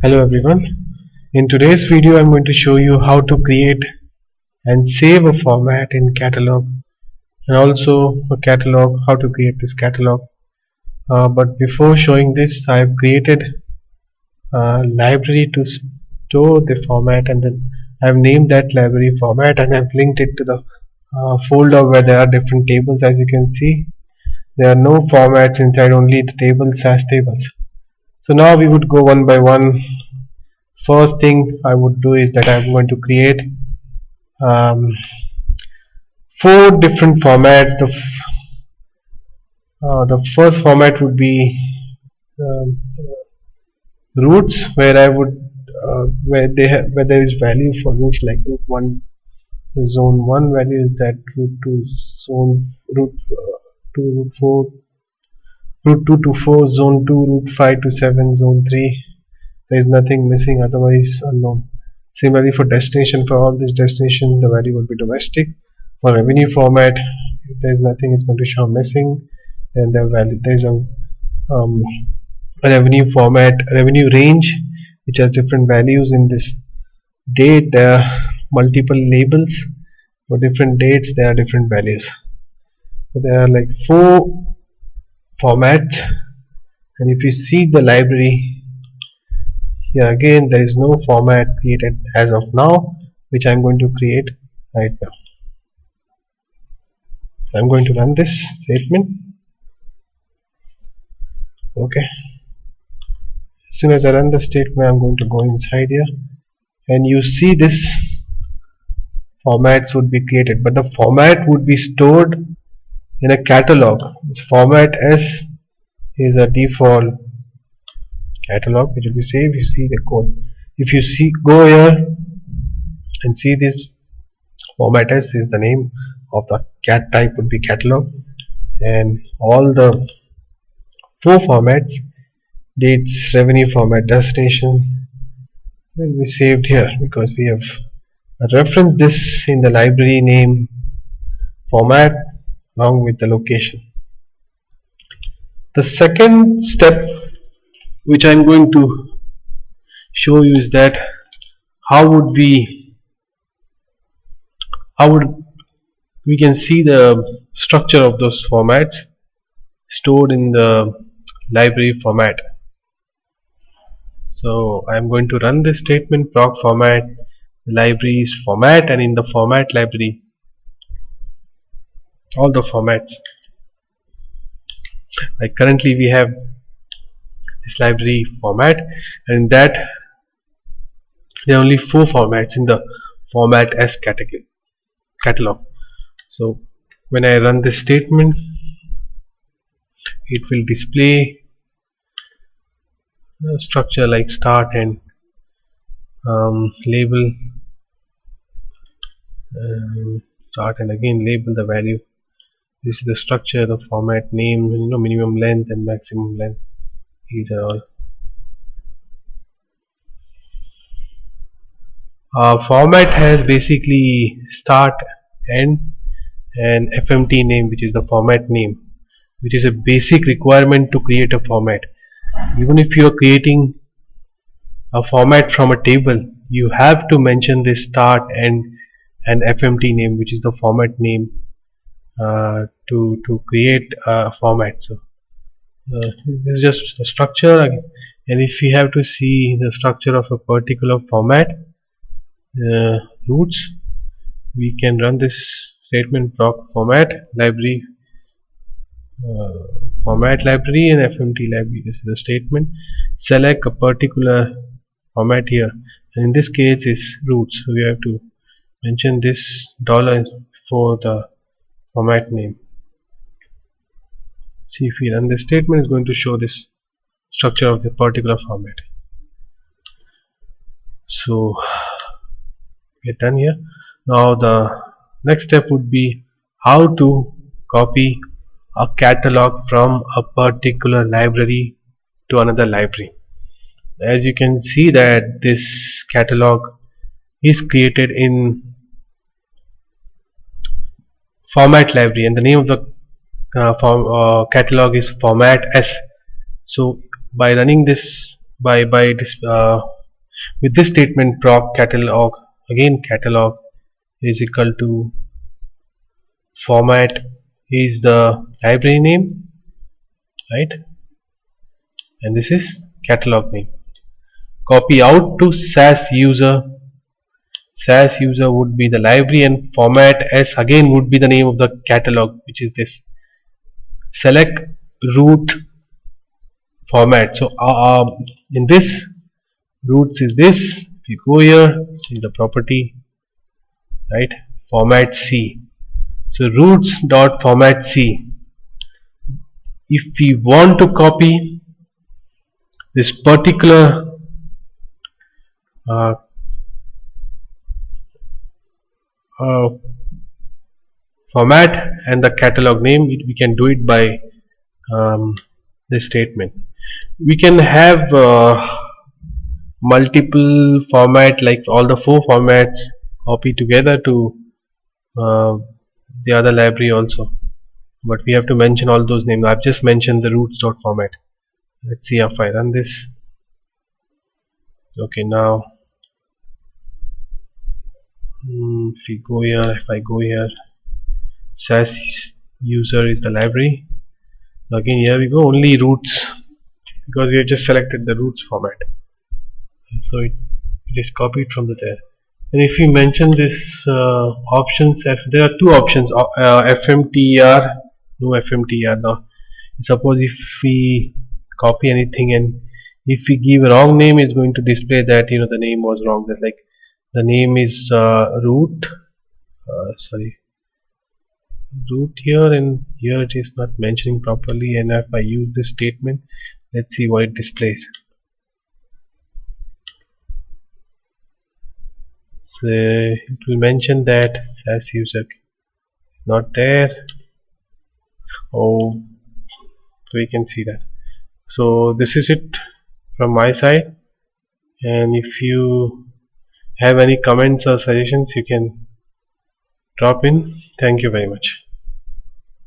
Hello everyone. In today's video I'm going to show you how to create and save a format in catalog, and also a catalog, how to create this catalog. But before showing this, I've created a library to store the format, and then I've named that library format, and I've linked it to the folder where there are different tables. As you can see, there are no formats inside, only the tables as tables. So now we would go one by one. First thing I would do is that I'm going to create um, four different formats. The first format would be um, roots, where I would where there is value for roots, like root 1, zone 1 value is that, root 2, zone root 2, root 4, root 2 to 4, zone 2, root 5 to 7, zone 3. There is nothing missing, otherwise unknown. Similarly, for destination, for all this destination, the value would be domestic. For revenue format, if there is nothing, it's going to show missing. And the value, there is um, a revenue format, revenue range, which has different values. In this date, there are multiple labels for different dates. There are different values. So there are like four formats, and if you see the library here, again there is no format created as of now, which I'm going to create right now. I'm going to run this statement. Okay, as soon as I run the statement, I'm going to go inside here, and you see this formats would be created, but the format would be stored in a catalog. This format S is a default catalog which will be saved. You see the code. If you see, go here and see this format S is the name of the cat type, would be catalog, and all the four formats, dates, revenue format, destination, will be saved here, because we have referenced this in the library name format along with the location. The second step which I'm going to show you is that how would we can see the structure of those formats stored in the library format. So I'm going to run this statement, proc format libraries format, and in the format library, all the formats, like currently we have this library format, and in that there are only four formats in the format S catalog. So when I run this statement, it will display a structure like start and label, start and again label the value. This is the structure, the format name, minimum length and maximum length. These are all. Format has basically start, end, and FMT name, which is the format name, which is a basic requirement to create a format. Even if you are creating a format from a table, you have to mention this start, end, and FMT name, which is the format name, to create a format. So this is just the structure again. And if we have to see the structure of a particular format, roots, we can run this statement, proc format library, format library and FMT library. This is the statement. Select a particular format here, and in this case is roots, so we have to mention this dollar for the format name. See, if we run this statement, is going to show this structure of the particular format. So we're done here. Now the next step would be how to copy a catalog from a particular library to another library. As you can see that this catalog is created in format library, and the name of the catalog is format S. So by running this by this with this statement proc catalog, again catalog is equal to format is the library name, right, and this is catalog name. Copy out to SAS user. SAS user would be the library, and format S again would be the name of the catalog, which is this. Select root format. So in this, roots is this. If you go here, see the property, right? Format C. So roots dot format C. If we want to copy this particular uh, uh, format and the catalog name, we can do it by this statement. We can have multiple format, like all the 4 formats copy together to uh, the other library also, but we have to mention all those names. I've just mentioned the roots dot format. Let's see if I run this. Okay, now if we go here, if I go here, SAS user is the library. Again, here we go, only roots, because we have just selected the roots format, so it is copied from the there. And if you mention this options, there are 2 options, FMTR, no FMTR. Now suppose if we copy anything and if we give a wrong name, it's going to display that the name was wrong. That's like the name is root, sorry, root here, and here it is not mentioning properly. And if I use this statement, let's see what it displays. So it will mention that SAS user not there. Oh, so we can see that. So this is it from my side, and if you have any comments or suggestions, you can drop in. Thank you very much.